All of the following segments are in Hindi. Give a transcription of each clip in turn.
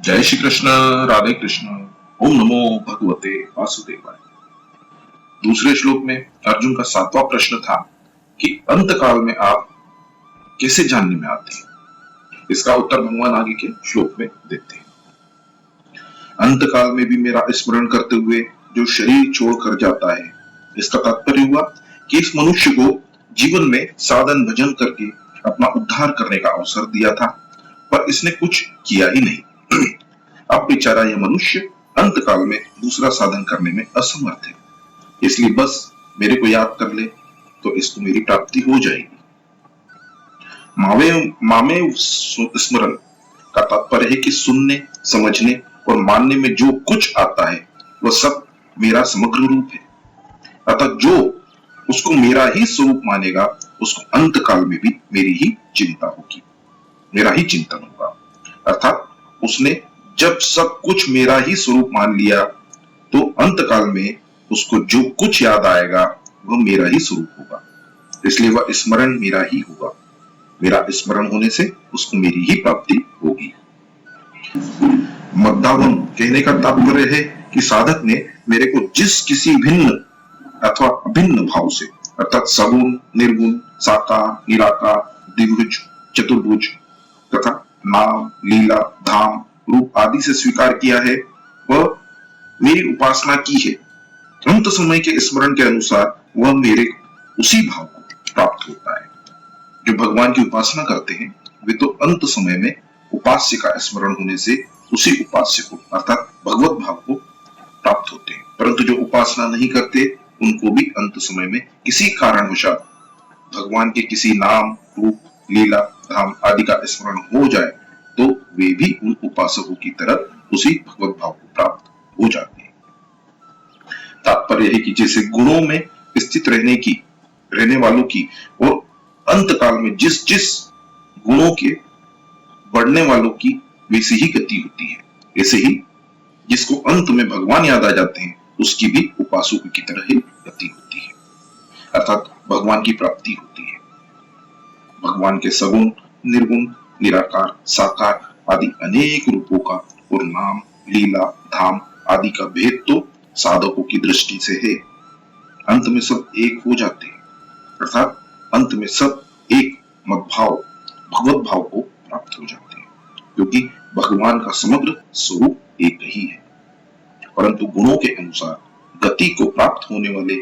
जय श्री कृष्ण। राधे कृष्ण। ओम नमो भगवते वासुदेवाय। दूसरे श्लोक में अर्जुन का 7वां प्रश्न था कि अंत काल में आप कैसे जानने में आते हैं। इसका उत्तर भगवान आगे के श्लोक में देते हैं। अंत काल में भी मेरा स्मरण करते हुए जो शरीर छोड़कर जाता है, इसका तात्पर्य हुआ कि इस मनुष्य को जीवन में साधन भजन करके अपना उद्धार करने का अवसर दिया था, पर इसने कुछ किया ही नहीं। अब बेचारा यह मनुष्य अंत काल में दूसरा साधन करने में असमर्थ है। इसलिए बस मेरे को याद कर ले तो इसको मेरी प्राप्ति हो जाएगी। मामे स्मरण का तात्पर्य है कि सुनने, समझने और मानने में जो कुछ आता है वह सब मेरा समग्र रूप है। अतः जो उसको मेरा ही स्वरूप मानेगा उसको अंत काल में भी मेरी ही चिंता होगी, मेरा ही चिंतन होगा। अर्थात उसने जब सब कुछ मेरा ही स्वरूप मान लिया तो अंत काल में उसको जो कुछ याद आएगा वह मेरा ही स्वरूप होगा। इसलिए वह स्मरण मेरा ही होगा। मेरा स्मरण होने से उसको मेरी ही प्राप्ति होगी। मद्दावम कहने का तात्पर्य है कि साधक ने मेरे को जिस किसी भिन्न अथवा अभिन्न भाव से, अर्थात सगुण, निर्गुण, साकार, निराकार, द्विभुज, चतुर्भुज तथा नाम, लीला, धाम, रूप आदि से स्वीकार किया है, वह मेरी उपासना की है। अंत समय के स्मरण के अनुसार वह मेरे उसी भाव को प्राप्त होता है। जो भगवान की उपासना करते हैं वे तो अंत समय में उपास्य का स्मरण होने से उसी उपास्य को अर्थात भगवत भाव को प्राप्त होते हैं, परंतु जो उपासना नहीं करते उनको भी अंत समय में किसी कारणवशात भगवान के किसी नाम, रूप, लीला, धाम आदि का स्मरण हो जाए तो वे भी उन उपासकों की तरह उसी भगवत भाव को प्राप्त हो जाते हैं। तात्पर्य है कि जैसे गुणों में स्थित रहने वालों की और अंत काल में जिस जिस गुणों के बढ़ने वालों की वैसी ही गति होती है, ऐसे ही जिसको अंत में भगवान याद आ जाते हैं उसकी भी उपासकों की तरह ही गति होती है, अर्थात भगवान की प्राप्ति होती है। भगवान के सगुण, निर्गुण, निराकार, साकार आदि अनेक रूपों का और नाम, लीला, धाम आदि का भेद तो साधकों की दृष्टि से है। अंत में सब एक हो जाते हैं, अर्थात अंत में सब एक मद्भाव भगवत भाव को प्राप्त हो जाते हैं, क्योंकि भगवान का समग्र स्वरूप एक ही है। परंतु गुणों के अनुसार गति को प्राप्त होने वाले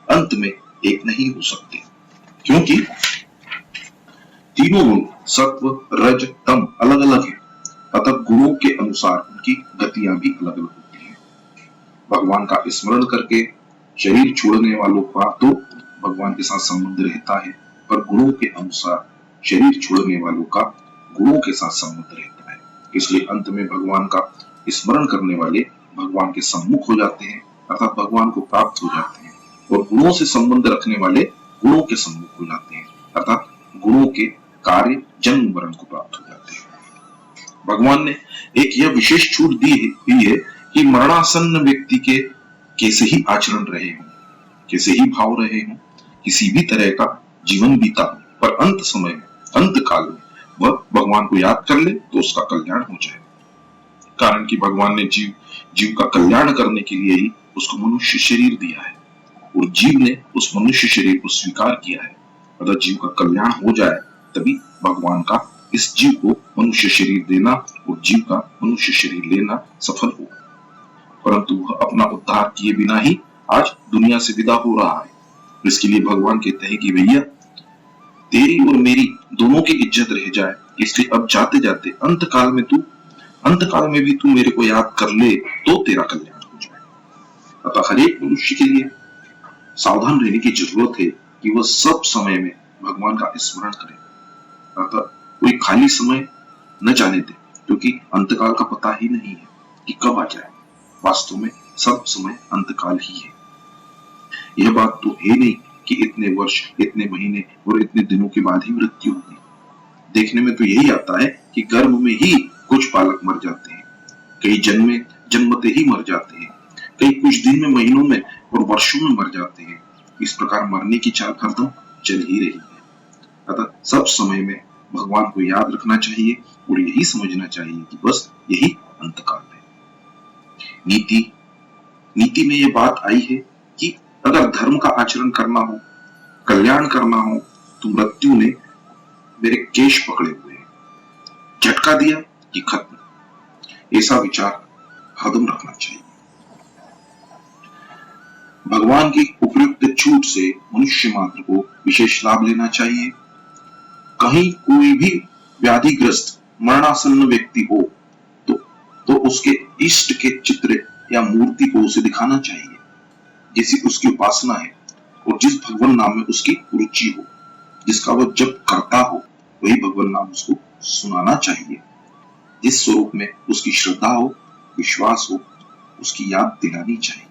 अंत में एक नहीं हो सकते, क्योंकि तीनों गुण सत्व, रज, तम अलग अलग है। अतः गुणों के अनुसार उनकी गतियां भी अलग अलग होती हैं। भगवान का स्मरण करके शरीर छोड़ने वालों का तो भगवान के साथ संबंध रहता है, पर गुणों के अनुसार शरीर छोड़ने वालों का गुणों के साथ संबंध रहता है। इसलिए अंत में भगवान का स्मरण करने वाले भगवान के सम्मुख हो जाते हैं, अर्थात भगवान को प्राप्त हो जाते हैं, और गुणों से संबंध रखने वाले गुणों के सम्मुख हो जाते हैं, अर्थात गुणों के कार्य जन्म मरण को प्राप्त हो जाते हैं। भगवान ने एक यह विशेष छूट दी है कि मरणासन्न व्यक्ति के कैसे ही आचरण रहे हों, कैसे ही भाव रहे हों, किसी भी तरह का जीवन बीता हो, पर अंत समय में, अंत काल में वह भगवान को याद कर ले तो उसका कल्याण हो जाए। कारण कि भगवान ने जीव का कल्याण करने के लिए ही उसको मनुष्य शरीर दिया है, और जीव ने उस मनुष्य शरीर को स्वीकार किया है। अगर जीव का कल्याण हो जाए तभी भगवान का इस जीव को मनुष्य शरीर देना और जीव का मनुष्य शरीर लेना सफल होगा। परंतु वह अपना उद्धार किए बिना ही आज दुनिया से विदा हो रहा है। इसके लिए भगवान कहते हैं कि भैया तेरी और मेरी दोनों की इज्जत रह जाए, इसलिए अब जाते जाते अंत काल में भी तू मेरे को याद कर ले तो तेरा कल्याण हो जाए। अतः हर एक मनुष्य के लिए सावधान रहने की जरूरत है कि वह सब समय में भगवान का स्मरण करे, अतः कोई खाली समय न जाने दे, क्योंकि अंतकाल का पता ही नहीं है कि कब आ जाए। वास्तव में सब समय अंतकाल ही है। यह बात तो है नहीं कि इतने वर्ष, इतने महीने और इतने दिनों के बाद ही मृत्यु होगी। देखने में तो यही आता है कि गर्भ में ही कुछ बालक मर जाते हैं, कई जन्मते ही मर जाते हैं, कई कुछ दिन में, महीनों में और वर्षों में मर जाते हैं। इस प्रकार मरने की चाल हरदम चल ही रही है। अतः सब समय में भगवान को याद रखना चाहिए और यही समझना चाहिए कि बस यही अंतकाल में। नीति में यह बात आई है कि अगर धर्म का आचरण करना हो, कल्याण करना हो, तो मृत्यु ने मेरे केश पकड़े हुए हैं, झटका दिया कि खत्म। ऐसा विचार हरदम रखना चाहिए। भगवान की उपयुक्त छूट से मनुष्य मात्र को विशेष लाभ लेना चाहिए। कहीं कोई भी व्याधिग्रस्त मरणासन्न व्यक्ति हो तो उसके इष्ट के चित्र या मूर्ति को उसे दिखाना चाहिए जैसी उसकी उपासना है, और जिस भगवान नाम में उसकी रुचि हो, जिसका वह जप करता हो, वही भगवान नाम उसको सुनाना चाहिए। जिस स्वरूप में उसकी श्रद्धा हो, विश्वास हो, उसकी याद दिलानी चाहिए।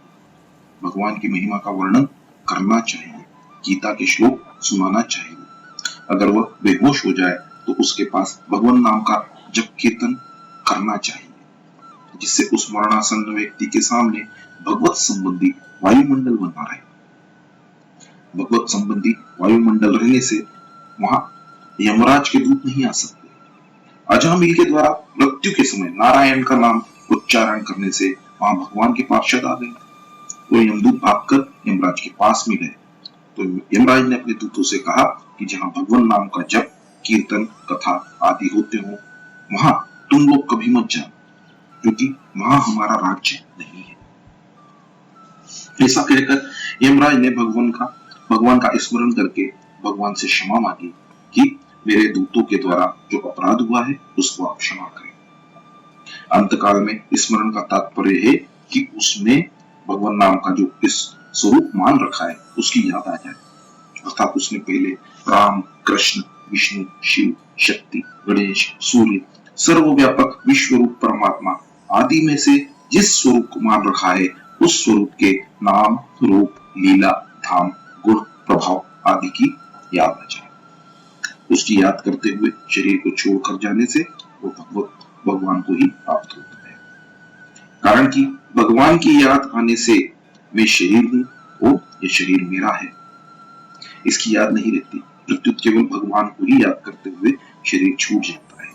भगवान की महिमा का वर्णन करना चाहिए, गीता के श्लोक सुनाना चाहिए। अगर वह बेहोश हो जाए तो उसके पास भगवान नाम का जप कीर्तन करना चाहिए, जिससे उस मरणासन्न व्यक्ति के सामने भगवत संबंधी वायुमंडल बना रहे। भगवत संबंधी वायुमंडल रहने से वहां यमराज के दूत नहीं आ सकते। अजामिल के द्वारा मृत्यु के समय नारायण का नाम उच्चारण करने से वहां भगवान के पार्षद आ गए। तो यमदूत भागकर यमराज के पास में गए, तो यमराज ने अपने दूतों से कहा कि जहां भगवान नाम का जप, कीर्तन, कथा आदि होते हो, वहां तुम लोग कभी मत जाओ, क्योंकि वहां हमारा राज्य नहीं है। ऐसा कहकर यमराज ने भगवान का स्मरण करके भगवान से क्षमा मांगी कि मेरे दूतों के द्वारा जो अपराध हुआ है उसको आप क्षमा करें। अंतकाल में स्मरण का तात्पर्य है कि उसने भगवान नाम का जो इस स्वरूप मान रखा है उसकी याद आ जाए। अर्थात उसने पहले राम, कृष्ण, विष्णु, शिव, शक्ति, गणेश, सूर्य, सर्वव्यापक विश्व रूप परमात्मा आदि में से जिस स्वरूप को मान रखा है, उस स्वरूप के नाम, रूप, लीला, धाम, गुण, प्रभाव आदि की याद आ जाए। उसकी याद करते हुए शरीर को छोड़कर जाने से वो भगवान को ही प्राप्त होता है। कारण कि भगवान की याद आने से मैं शरीर हूं और ये शरीर मेरा है, इसकी याद नहीं रहती। प्रत्युत केवल भगवान को ही याद करते हुए शरीर छूट जाता है।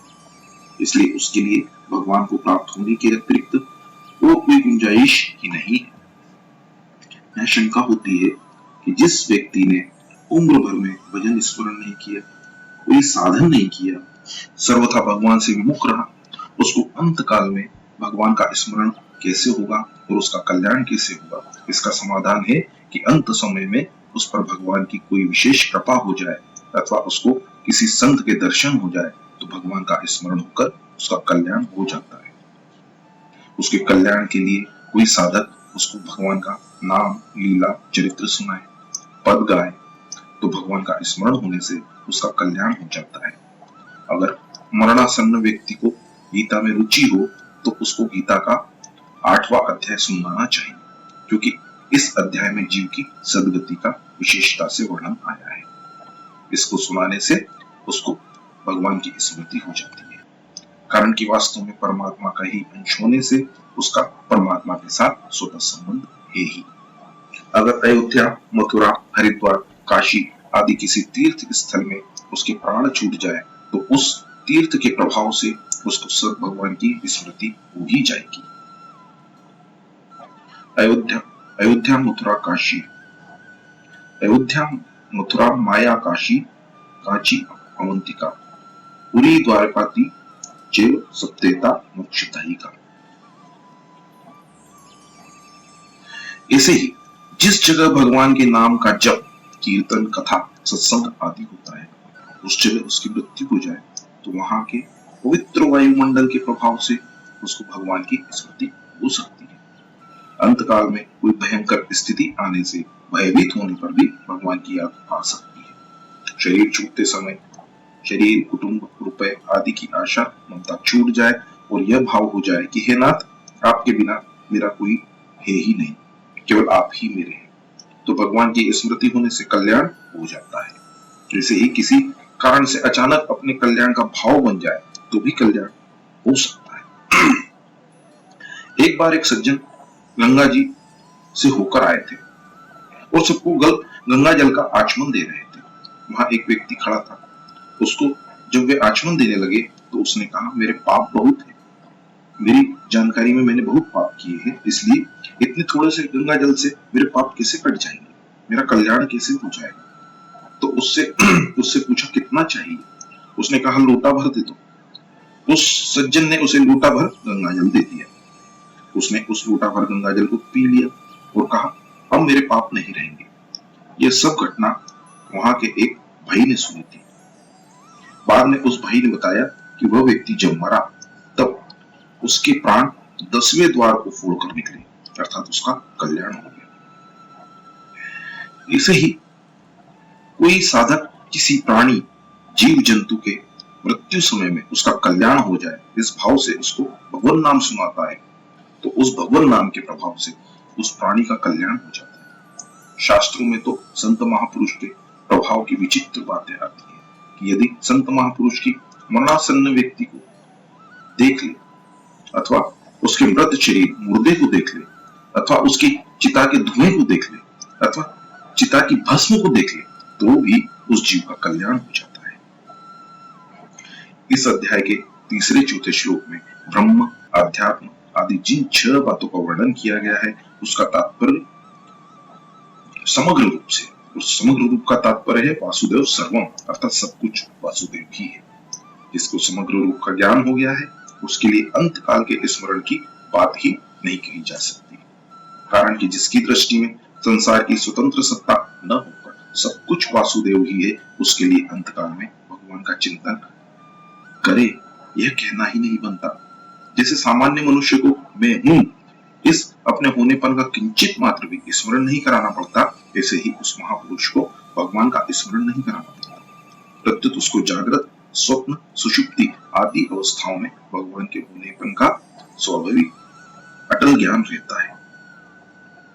इसलिए उसके लिए भगवान को प्राप्त होने के अतिरिक्त और कोई गुंजाइश ही नहीं है। यह शंका होती है कि जिस व्यक्ति ने उम्र भर में भजन स्मरण नहीं किया, कोई साधन नहीं किया, सर्वथा भगवान से विमुख रहा, उसको अंत काल में भगवान का स्मरण कैसे होगा और उसका कल्याण कैसे होगा? इसका समाधान है कि अंत समय में उस पर भगवान की कोई विशेष कृपा हो जाए अथवा उसको किसी संत के दर्शन हो जाए, तो भगवान का स्मरण होकर उसका कल्याण हो जाता है। उसके कल्याण के लिए कोई साधक उसको भगवान का नाम, लीला, चरित्र सुनाए, पद गाए, तो भगवान का स्मरण होने से उसका कल्याण हो जाता है। अगर मरणासन्न व्यक्ति को गीता में रुचि हो तो उसको गीता का 8वां अध्याय सुनाना चाहिए, क्योंकि इस अध्याय में जीव की सदगति का विशेषता से वर्णन आया है। इसको सुनाने से उसको भगवान की स्मृति हो जाती है, कारण कि वास्तव में परमात्मा का ही अंश होने से उसका परमात्मा के साथ स्वतः संबंध है ही। अगर अयोध्या, मथुरा, हरिद्वार, काशी आदि किसी तीर्थ स्थल में उसके प्राण छूट जाए तो उस तीर्थ के प्रभाव से उसको सब भगवान की स्मृति हो ही जाएगी। अयोध्या, मथुरा, काशी। अयोध्या, मथुरा, माया, काशी, काची, अवंतिका, पुरी, द्वारपाती, चैव सप्तेता मोक्षदायिका। ऐसे ही जिस जगह भगवान के नाम का जप, कीर्तन, कथा, सत्संग आदि होता है, उस जगह उसकी मृत्यु हो जाए तो वहां के पवित्र वायुमंडल के प्रभाव से उसको भगवान की स्मृति हो सकती है। अंतकाल में कोई भयंकर स्थिति आने से भयभीत होने पर भी भगवान की याद आ सकती है। शरीर छूटते समय शरीर, कुटुंब, रुपए आदि की आशा, ममता छूट जाए और यह भाव हो जाए कि हे नाथ, आपके बिना मेरा कोई है ही नहीं, केवल आप ही मेरे हैं, तो भगवान की स्मृति होने से कल्याण हो जाता है। जैसे ही किसी कारण से अचानक अपने कल्याण का भाव बन जाए तो भी कल्याण हो सकता है। एक बार एक सज्जन गंगा जी से होकर आए थे और सबको गंगा जल का आचमन दे रहे थे। वहां एक व्यक्ति खड़ा था। उसको जब वे आचमन देने लगे तो उसने कहा, मेरे पाप बहुत है, मेरी जानकारी में मैंने बहुत पाप किए हैं, इसलिए इतने थोड़े से गंगा जल से मेरे पाप कैसे कट जाएंगे, मेरा कल्याण कैसे हो जाएगा। तो उससे उससे पूछा कितना चाहिए। उसने कहा लोटा भर दे दो। उस सज्जन ने उसे लोटा भर गंगा जल दे दिया। उसने उस लोटा भर गंगा जल को पी लिया और कहा अब मेरे पाप नहीं रहेंगे। यह सब घटना वहां के एक भाई ने सुनी थी। बाद में उस भाई ने बताया कि वह व्यक्ति जब मरा तब उसके प्राण 10वें द्वार को फोड़कर निकले, अर्थात उसका कल्याण हो गया। ऐसे ही कोई साधक किसी प्राणी जीव जंतु के मृत्यु समय में उसका कल्याण हो जाए इस भाव से उसको भगवान नाम सुनाता है, तो उस भगवान नाम के प्रभाव से उस प्राणी का कल्याण हो जाता है। शास्त्रों में तो संत महापुरुष के प्रभाव की विचित्र बातें आती है कि यदि संत महापुरुष की मरणासन्न व्यक्ति को देख ले, अथवा उसके मृत शरीर मुर्दे को देख ले, अथवा उसकी चिता के धुएं को देख ले, अथवा चिता की भस्म को देख ले, तो भी उस जीव का कल्याण हो जाता है। इस अध्याय के तीसरे चौथे श्लोक में ब्रह्म, अध्यात्म आदि जिन 6 बातों का वर्णन किया गया है उसका तात्पर्य समग्र रूप से, उस समग्र रूप का तात्पर्य है वासुदेव सर्वम, अर्थात सब कुछ वासुदेव ही है। जिसको समग्र रूप का ज्ञान हो गया है उसके लिए अंत काल के स्मरण की बात ही नहीं कही जा सकती, कारण कि जिसकी दृष्टि में संसार की स्वतंत्र सत्ता न होकर सब कुछ वासुदेव ही है, उसके लिए अंत काल में भगवान का चिंतन करे यह कहना ही नहीं बनता। जैसे सामान्य मनुष्य को मैं हूं इस अपने होनेपन का किंचित मात्र भी स्मरण नहीं कराना पड़ता, ऐसे ही उस महापुरुष को भगवान का स्मरण नहीं कराना पड़ता। प्रत्युत उसको जागृत, स्वप्न, सुषुप्ति आदि अवस्थाओं में भगवान के होनेपन का स्वाभाविक अटल ज्ञान रहता है।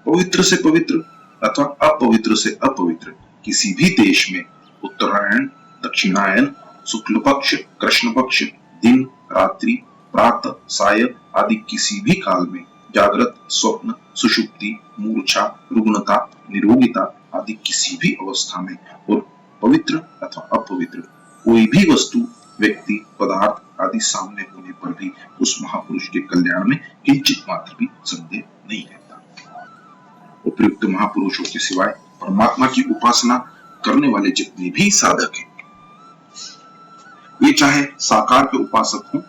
पवित्र से पवित्र अथवा अपवित्र से अपवित्र किसी भी देश में उत्तरायण, दक्षिणायन, शुक्ल पक्ष, कृष्ण पक्ष, दिन, रात्रि, प्रातः, साय आदि किसी भी काल में जागृत, स्वप्न, सुषुप्ति, मूर्छा, रुग्णता, निरोगिता आदि किसी भी अवस्था में और पवित्र अथवा अपवित्र कोई भी वस्तु, व्यक्ति, पदार्थ आदि सामने होने पर भी उस महापुरुष के कल्याण में किंचित मात्र भी संदेह नहीं रहता। उपयुक्त महापुरुषों के सिवाय परमात्मा की उपासना करने वाले जितने भी साधक हैं, वे चाहे साकार के उपासक हों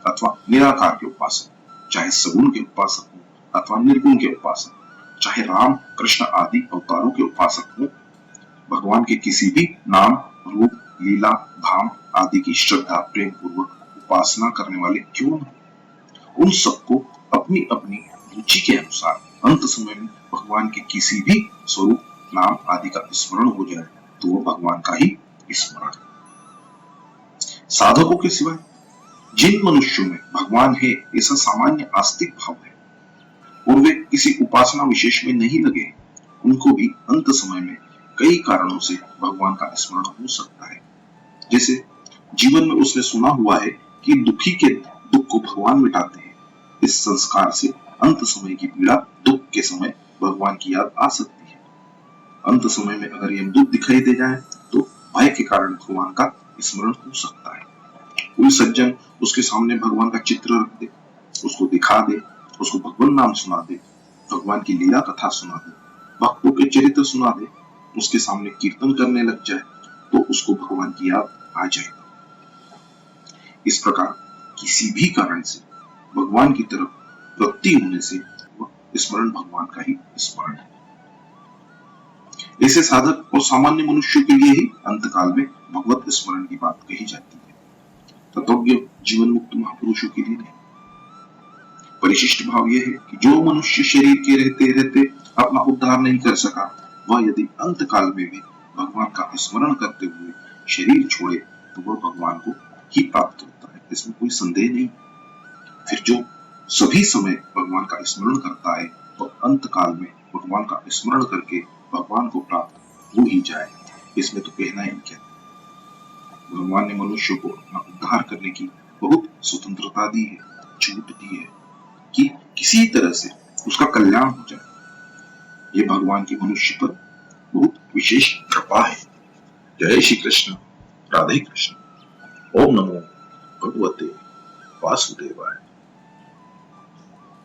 अथवा निराकार के उपासक, चाहे सगुण के उपासक हों अथवा निर्गुण के उपासक, चाहे राम, कृष्ण आदि अवतारों के उपासक हों, भगवान के किसी भी नाम, रूप, लीला, धाम आदि की श्रद्धा प्रेम पूर्वक उपासना करने वाले क्यों न, उन सबको अपनी अपनी रुचि के अनुसार अंत समय में भगवान के किसी भी स्वरूप, नाम आदि का स्मरण हो जाए तो वो भगवान का ही स्मरण है। साधकों के सिवाय जिन मनुष्यों में भगवान है ऐसा सामान्य आस्तिक भाव है और वे किसी उपासना विशेष में नहीं लगे, उनको भी अंत समय में कई कारणों से भगवान का स्मरण हो सकता है। जैसे जीवन में उसने सुना हुआ है कि दुखी के दुख को भगवान मिटाते हैं, इस संस्कार से अंत समय की पीड़ा दुख के समय भगवान की याद आ सकती है। अंत समय में अगर यह दुख दिखाई दे जाए तो भय के कारण भगवान का स्मरण हो सकता है। कोई सज्जन उसके सामने भगवान का चित्र रख दे, उसको दिखा दे, उसको भगवान नाम सुना दे, भगवान की लीला कथा सुना दे, भक्तों के चरित्र सुना दे, उसके सामने कीर्तन करने लग जाए तो उसको भगवान की याद आ जाए। इस प्रकार किसी भी कारण से भगवान की तरफ वृत्ति होने से वह स्मरण भगवान का ही स्मरण है। ऐसे साधक और सामान्य मनुष्यों के लिए ही अंतकाल में भगवत स्मरण की बात कही जाती है, तत्वज्ञ जीवन मुक्त महापुरुषों के लिए नहीं। परिशिष्ट भाव यह है कि जो मनुष्य शरीर के रहते रहते अपना उद्धार नहीं कर सका, वह यदि अंत काल में भी भगवान का स्मरण करते हुए शरीर छोड़े तो वह भगवान को ही प्राप्त होता है, इसमें कोई संदेह नहीं। फिर जो सभी समय भगवान का स्मरण करता है वह अंत काल में भगवान का स्मरण करके भगवान को प्राप्त हो ही जाए, इसमें तो कहना ही क्या। भगवान ने मनुष्य को अपना उद्धार करने की बहुत स्वतंत्रता दी है, छूट दी है कि किसी तरह से उसका कल्याण हो जाए। ये भगवान की मनुष्य पर बहुत विशेष कृपा है। जय श्री कृष्ण, राधे कृष्ण। ओम नमो भगवते वासुदेवाय।